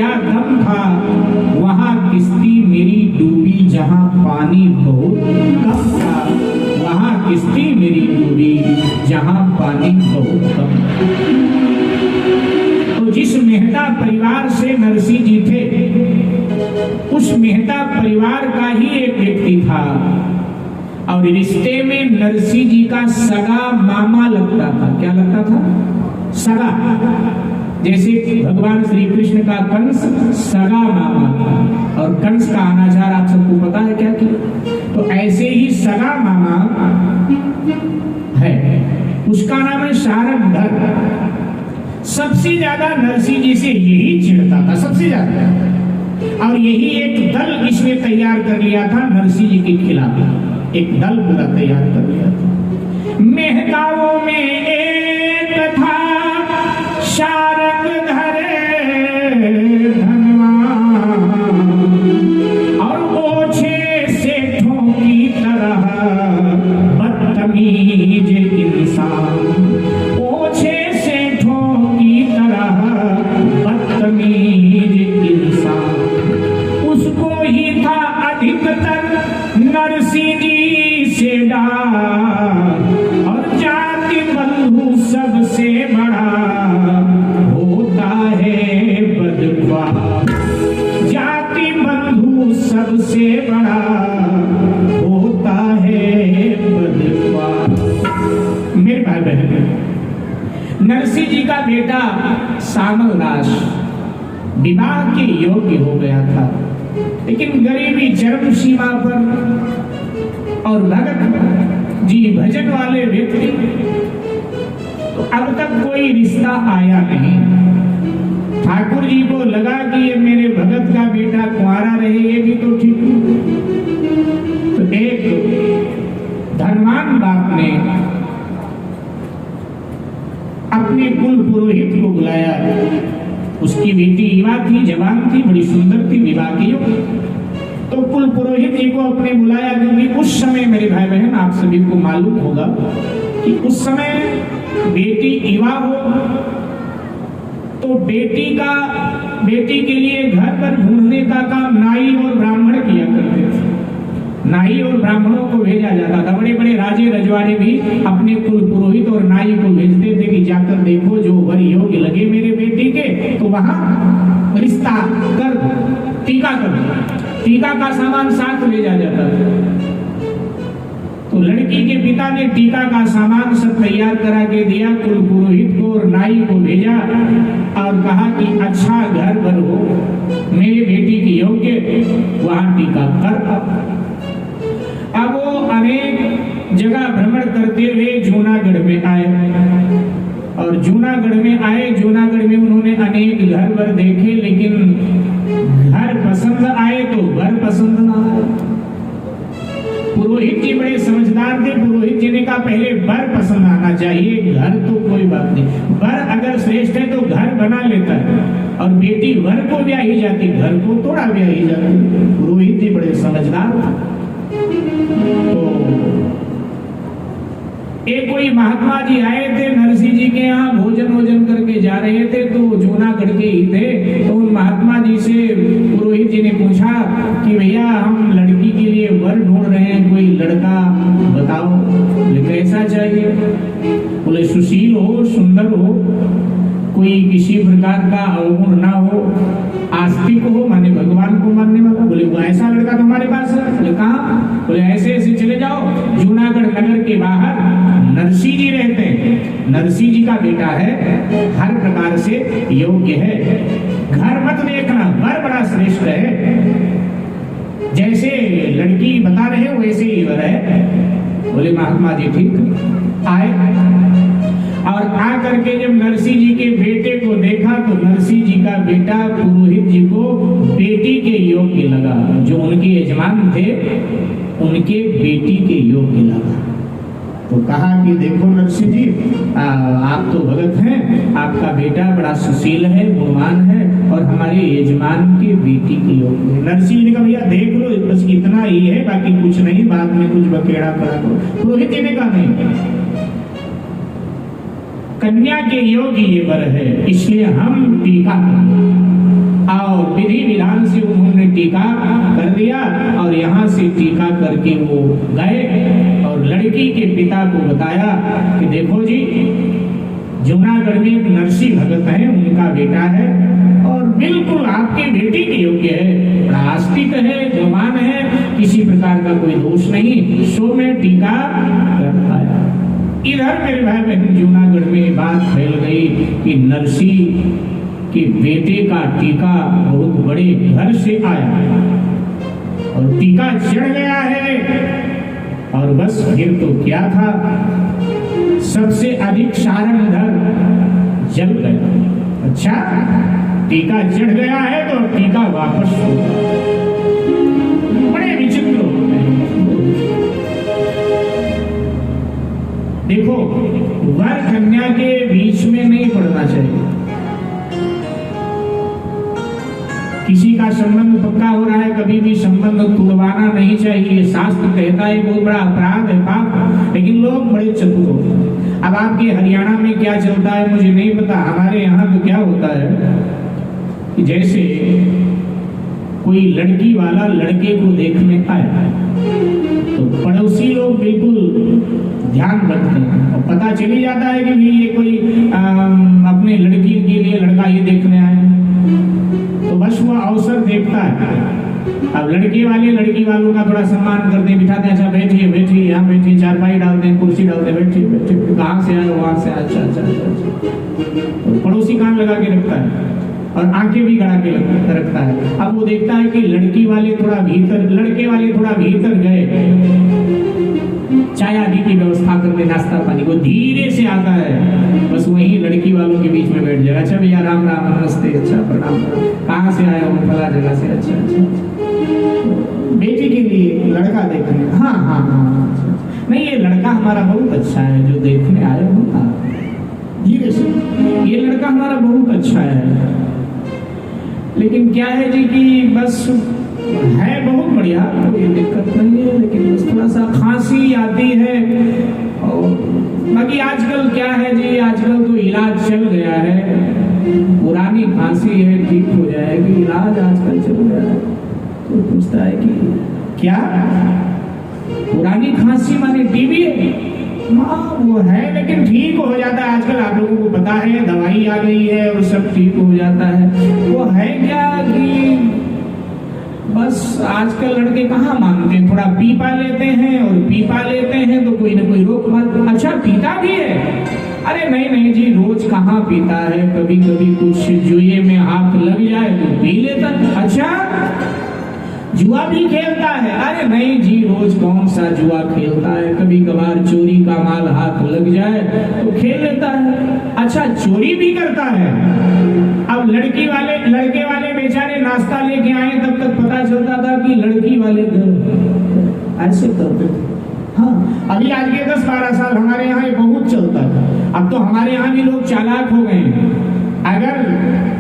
या दम था, वहां किश्ती मेरी डूबी जहां पानी बहुत कम था, वहां किश्ती मेरी डूबी जहां पानी बहुत कम। तो जिस मेहता परिवार से नरसिंह जी थे, उस मेहता परिवार का ही एक व्यक्ति था और रिश्ते में नरसिंह जी का सगा मामा लगता था। क्या लगता था? सगा। जैसे भगवान श्री कृष्ण का कंस सगा मामा था और कंस का अनाचार आप सबको पता है क्या किया, तो ऐसे ही सगा मामा है, उसका नाम है शारंगधर। सबसे ज्यादा नरसिंह जी से यही चिढ़ता था, सबसे ज्यादा, और यही एक दल इसने तैयार कर लिया था नरसिंह जी के खिलाफ, एक दल पूरा तैयार कर लिया था। मेहताओं में एक था शारंगधर धनवान, और ओछे सेठों की तरह बदतमीज इंसान, ओछे सेठों की तरह बदतमीज इंसान। उसको ही था अधिकतर नरसिंह जी से डार, और जाति बंधु सबसे बड़ा होता है बदख्वा, जाति बंधु सबसे बड़ा होता है बदख्वा। मेरे भाई बहन, नरसिंह जी का बेटा सामल दास विवाह के योग्य हो गया था, लेकिन गरीबी चरम सीमा पर, और भगत जी भजन वाले व्यक्ति, तो अब तक कोई रिश्ता आया नहीं। ठाकुर जी को लगा कि ये मेरे भगत का बेटा कुंवारा रहे, ये भी तो ठीक है। तो एक धनवान बाप ने अपने कुल पुरोहित को बुलाया। उसकी बेटी युवा थी, जवान थी, बड़ी सुंदर थी, विवाह की योग्य। तो कुल पुरोहित जी को अपने बुलाया, क्योंकि उस समय मेरे भाई बहन आप सभी को मालूम होगा कि उस समय बेटी युवा हो तो बेटी के लिए घर पर ढूंढने का काम नाई और ब्राह्मण किया करते थे। नाई और ब्राह्मणों को भेजा जाता था। बड़े बड़े राजे रजवाड़े भी अपने कुल पुरोहित और नाई को भेजते थे कि जाकर देखो, जो वर योग्य लगे मेरे बेटी के तो वहां रिश्ता कर, टीका कर। टीका का सामान साथ ले जा जाता था। तो लड़की के पिता ने टीका का सामान सब तैयार करा के दिया, कुल पुरोहित को और नाई को भेजा और कहा कि अच्छा घर पर हो, मेरी बेटी की योग्य, वहां टीका कर। अब वो अनेक जगह भ्रमण करते हुए जूनागढ़ में आए, और जूनागढ़ में आए, जूनागढ़ में उन्होंने अनेक घर वर देखे, लेकिन घर पसंद आए तो घर पसंद ना आए। पुरोहित जी बड़े समझदार थे। पुरोहित जी ने कहा पहले वर पसंद आना चाहिए, घर तो कोई बात नहीं, वर अगर श्रेष्ठ है तो घर बना लेता है, और बेटी वर को ब्याही जाती, घर को थोड़ा ब्याही जाती। पुरोहित जी बड़े समझदार थे। तो एक कोई महात्मा जी आए थे नरसिंह जी के यहाँ, भोजन करके जा रहे थे, तो जूनागढ़ के ही थे। तो उन महात्मा जी से पुरोहित जी ने पूछा कि भैया हम लड़की के लिए वर ढूंढ रहे हैं, कोई लड़का बताओ, बोले कैसा चाहिए? बोले सुशील हो, सुंदर हो, कोई किसी प्रकार का अवगुण ना हो, आस्तिक हो, माने भगवान को मानने वाला। बोले वो ऐसा लड़का तो हमारे पास है। बोले कहाँ? बोले ऐसे ऐसे चले जाओ, जूनागढ़ नगर के बाहर नरसिंह जी रहते हैं, नरसिंह जी का बेटा है, हर प्रकार से योग्य है, घर मत देखना, वर बड़ा श्रेष्ठ है, जैसे लड़की बता रहे वैसे ही वर है। बोले महात्मा जी ठीक। आए और आ करके जब नरसिंह जी के बेटे को देखा तो नरसिंह जी का बेटा पुरोहित जी को बेटी के योग्य लगा, जो उनके यजमान थे उनके बेटी के योग्य लगा। तो कहा कि देखो नरसिंह जी, आप तो भगत हैं, आपका बेटा बड़ा सुशील है, गुणवान है, और हमारे यजमान की बेटी की योग्य है। नरसिंह ने कहा भैया देख लो, बस इतना ही है, बाकी कुछ नहीं, बाद में कुछ बकेड़ा करा दो। पुरोहित जी ने कहा नहीं, कन्या के योग्य ये वर है, इसलिए हम टीका करें। और विधि विधान से उन्होंने टीका कर दिया और यहाँ से टीका करके वो गए और लड़की के पिता को बताया कि देखो जी, जूनागढ़ में एक नरसी भगत है, उनका बेटा है और बिल्कुल आपके बेटी के योग्य है, बड़ा आस्तिक है, जवान है, किसी प्रकार का कोई दोष नहीं, सो मैं टीका कर आया। इधर मेरे भाई बहन जूनागढ़ में बात फैल गई कि नरसी के बेटे का टीका बहुत बड़े घर से आया और टीका चढ़ गया है और बस फिर तो क्या था, सबसे अधिक सारंगधर जल गया। अच्छा, टीका चढ़ गया है तो टीका वापस हो, बड़े विचित्र होते हैं। देखो, वर कन्या के बीच में नहीं पड़ना चाहिए। किसी का संबंध पक्का हो रहा है, कभी भी संबंध तोड़वाना नहीं चाहिए। शास्त्र कहता है बहुत बड़ा अपराध है, पाप, लेकिन लोग बड़े चतुर होते हैं। अब आपके हरियाणा में क्या चलता है मुझे नहीं पता, हमारे यहाँ तो क्या होता है कि जैसे कोई लड़की वाला लड़के को देखने आया तो पड़ोसी लोग बिल्कुल ध्यान रखते हैं और पता चली जाता है कि ये कोई अपने लड़की के लिए लड़का ये देखने आया, तो बस वो अवसर देखता है। अब लड़के वाले लड़की वालों का थोड़ा सम्मान करते हैं, बिठाते हैं, अच्छा बैठिए बैठिए, यहाँ बैठिए, चारपाई डालते हैं, कुर्सी डालते हैं, बैठिए बैठिए, कहाँ से आए, वहां से, अच्छा अच्छा अच्छा। तो पड़ोसी कान लगा के रखता है और आंखें भी गड़ा के रखता है। अब वो देखता है कि लड़की वाले थोड़ा भीतर, लड़के वाले थोड़ा भीतर गए, चाय आदि की व्यवस्था करने, नाश्ता पानी को धीरे से आता है, बस वही लड़की वालों के बीच में बैठ जाएगा। अच्छा भैया, राम राम, नमस्ते, अच्छा प्रणाम, कहाँ से आया हूँ, फला जगह से, अच्छा अच्छा, बेटी के लिए लड़का देखने, हाँ हाँ हाँ, नहीं ये लड़का हमारा बहुत अच्छा है जो देखने आए हो ना, धीरे से, ये लड़का हमारा बहुत अच्छा है, लेकिन क्या है जी कि बस है बहुत बढ़िया, कोई दिक्कत नहीं है, लेकिन बस थोड़ा सा खांसी आती है। और बाकी आजकल क्या है जी, आजकल तो इलाज चल गया है, पुरानी खांसी है ठीक हो जाएगी, इलाज आजकल चल गया है। तो पूछता है कि क्या पुरानी खांसी माने टीबी है? हाँ वो है, लेकिन ठीक हो जाता है आजकल, आप लोगों को पता है, दवाई आ गई है और सब ठीक हो जाता है। वो है क्या कि बस आजकल लड़के कहाँ मानते हैं, थोड़ा पीपा लेते हैं और पीपा लेते हैं तो कोई ना कोई रोक मार, अच्छा पीता भी है, अरे नहीं नहीं जी, रोज कहाँ पीता है, कभी कभी कुछ जुए में हाथ लग जाए तो पी लेता। अच्छा जुआ भी खेलता है? अरे नहीं जी, रोज कौन सा जुआ खेलता है, कभी कभार चोरी का माल हाथ लग जाए तो खेल लेता है। अच्छा चोरी भी करता है? अब लड़के वाले बेचारे नाश्ता लेके आए, तब तक पता चलता था कि लड़की वाले घर ऐसे करते थे। हाँ, अभी आज के 10-12 साल हमारे यहाँ ये बहुत चलता था। अब तो हमारे यहाँ भी लोग चालाक हो गए। अगर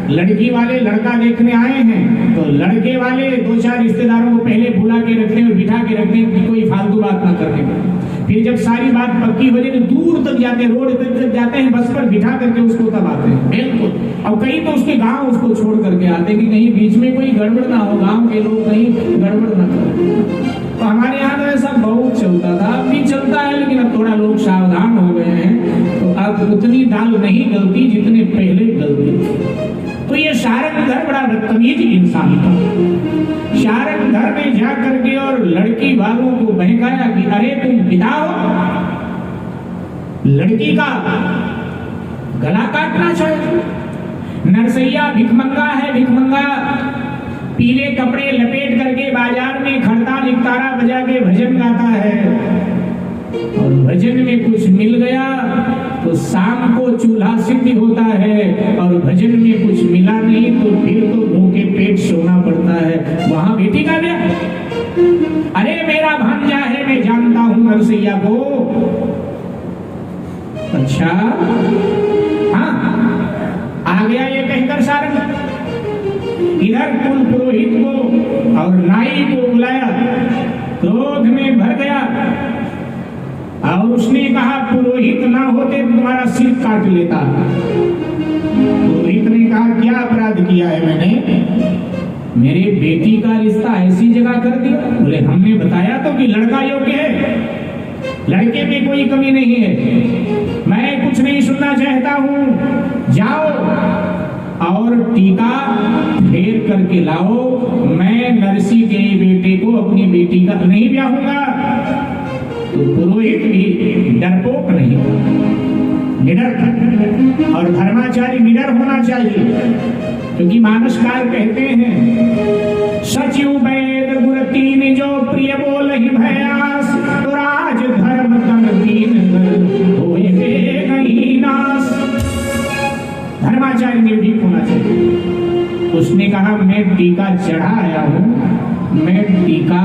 लड़की वाले लड़का देखने आए हैं तो लड़के वाले 2-4 रिश्तेदारों को पहले बुला के रखते हैं और बिठा के रखते हैं कि कोई फालतू बात ना करने को। फिर जब सारी बात पक्की हो जाए तो दूर तक जाते हैं, रोड तक जाते हैं, बस पर बिठा करके उसको तब आते हैं। बिल्कुल। और कहीं तो उसके गांव उसको छोड़ करके आते हैं कि कहीं बीच में कोई गड़बड़ ना हो, गांव के लोग कहीं गड़बड़ ना करें। तो हमारे यहाँ तो ऐसा बहुत चलता था, अब भी चलता है, लेकिन अब थोड़ा लोग सावधान हो गए हैं, तो अब उतनी दाल नहीं गलती जितने पहले गलती। तो ये शारंगधर बड़ा बदतमीज इंसान था। शारंगधर ने जा करके और लड़की वालों को बहकाया कि अरे तुम पिता हो, लड़की का गला काटना चाहिए। नरसैया भिखमंगा है, भिखमंगा पीले कपड़े लपेट करके बाजार में खड़ता निकतारा बजा के भजन गाता है, और भजन में कुछ मिल गया तो शाम को चूल्हा सिद्ध होता है, और भजन में कुछ मिला नहीं तो फिर तो भूखे पेट सोना पड़ता है। वहां बेटी का क्या? अरे मेरा भांजा है, मैं जानता हूं नरसैया को। अच्छा हाँ, आ गया ये कहकर सारंग। इधर कुल पुरोहित को और नाई को बुलाया, क्रोध में भर गया और उसने कहा पुरोहित ना होते तो तुम्हारा सिर काट लेता। पुरोहित ने कहा क्या अपराध किया है मैंने? मेरे बेटी का रिश्ता ऐसी जगह कर दिया। बोले हमने बताया तो कि लड़का योग्य है, लड़के में कोई कमी नहीं है, मैं कुछ नहीं सुनना चाहता हूं, जाओ और टीका फेर करके लाओ, मैं नरसी के बेटे को अपनी बेटी का नहीं ब्याहूंगा। तो पुरोहित भी डरपोक नहीं, निडर था। और धर्माचार्य निडर होना चाहिए, क्योंकि मानसकार कहते हैं सचिव वैद गुर तीन जो प्रिय बोल ही भयास, तो राज धर्म तन तीन होए नहीं नाश। धर्माचार्य निर्भीक होना चाहिए। उसने कहा मैं टीका चढ़ा आया हूं, मैं टीका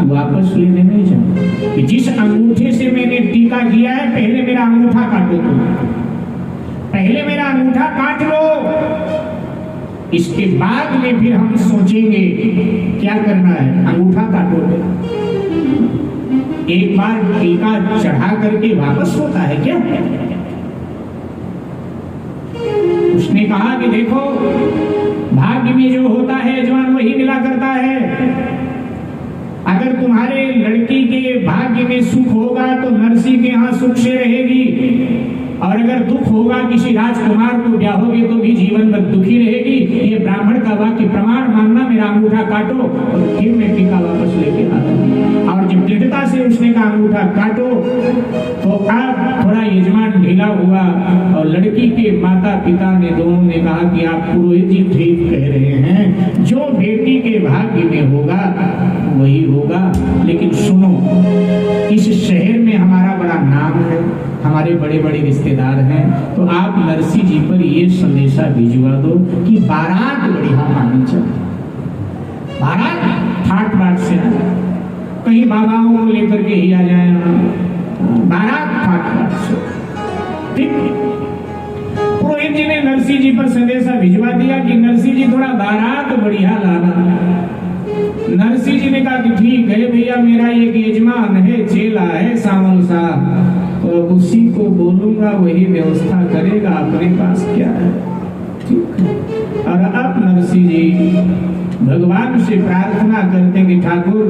वापस लेने नहीं जाऊंगा। कि जिस अंगूठे से मैंने टीका किया है, पहले मेरा अंगूठा काटो, तुम पहले मेरा अंगूठा काट लो, इसके बाद में फिर हम सोचेंगे क्या करना है। अंगूठा काटो, एक बार टीका चढ़ा करके वापस होता है क्या? उसने कहा कि देखो, भाग्य में जो होता है यजमान वही मिला करता है। अगर तुम्हारे लड़की के भाग्य में सुख होगा तो नरसी के यहाँ सुख से रहेगी, और अगर दुख होगा किसी राजकुमार को ब्याहोगे तो भी जीवन भर दुखी रहेगी। ये ब्राह्मण का वाक्य प्रमाण मानना, मेरा अंगूठा काटो और फिर मैं टीका वापस लेके आता हूं। और जब दृढ़ता से उसने कहा अंगूठा काटो, तो अब थोड़ा यजमान ढीला हुआ, और लड़की के माता पिता ने दोनों ने कहा कि आप पुरोहित जी ठीक कह रहे हैं, जो बेटी के भाग्य में होगा वही होगा। लेकिन सुनो, इस शहर में हमारा बड़ा नाम है, हमारे बड़े बड़े रिश्तेदार हैं, तो आप नरसी जी पर ये संदेशा भिजवा दो कि बारात बढ़िया आनी चाहिए। बारात ठाट बाट से, कहीं बाबाओं को लेकर के ही आ जाए, बारात ठाट बाट से, ठीक। पुरोहित जी ने नरसी जी पर संदेशा भिजवा दिया कि नरसी जी थोड़ा बारात बढ़िया लाना। नरसी जी ने कहा कि ठीक है भैया, मेरा एक यजमान है, चेला है सावल सा, तो उसी को बोलूंगा वही व्यवस्था करेगा, अपने पास क्या है, ठीक है। और अब नरसी जी भगवान से प्रार्थना करते कि ठाकुर,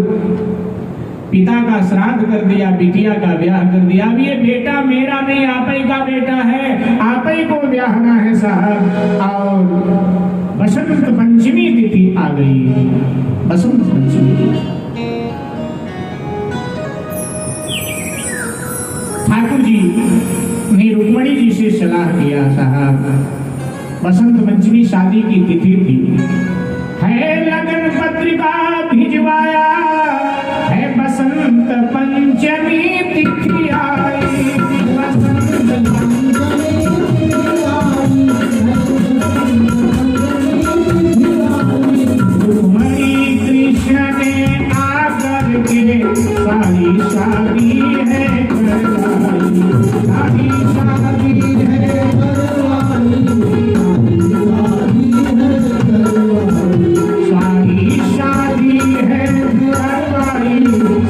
पिता का श्राद्ध कर दिया, बिटिया का ब्याह कर दिया, अब ये बेटा मेरा नहीं, आप ही का बेटा है, आप ही को ब्याहना है साहब। और बसंत पंचमी तिथि आ गई, बसंत पंचमी। ठाकुर जी ने रुक्मणी जी से सलाह किया, साहब बसंत पंचमी शादी की तिथि थी, है लगन पत्रिका भिजवाया, है बसंत पंचमी तिथि आई, बसंत रुक्मणी कृष्ण ने आकर के सारी शादी है करवाई, सारी शादी है करवाई, सारी शादी है करवाई,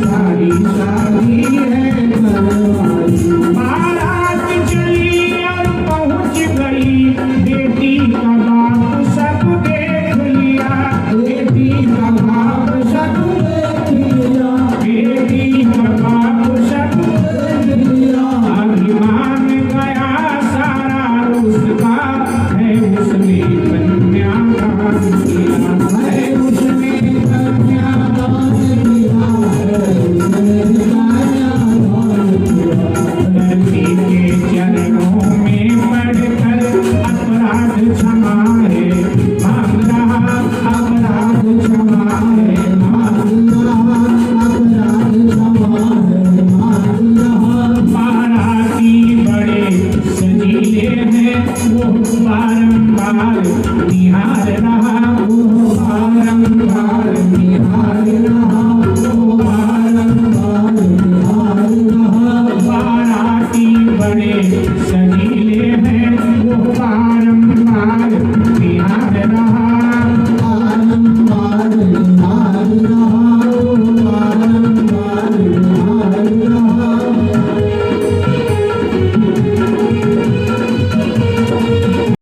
सारी शादी है करवाई। बारात चली और पहुंच गई, बेटी का बाप सब देख लिया, बेटी का बाप सब देख लिया, बेटी का बाप सब देख लिया। अभिमान गया सारा उसका, है उसने कन्यादान किया, है उसने कन्यादान किया, है उसने कन्यादान किया। नरसी के चरणों में पड़कर अपराध क्षमा है मांग रहा, अपराध क्षमा है मांग रहा, अपराध क्षमा है मांग रहा। बाराती बड़े सजीले हैं, वो बारंबार निहार रहा, वो बारंबार निहार रहा।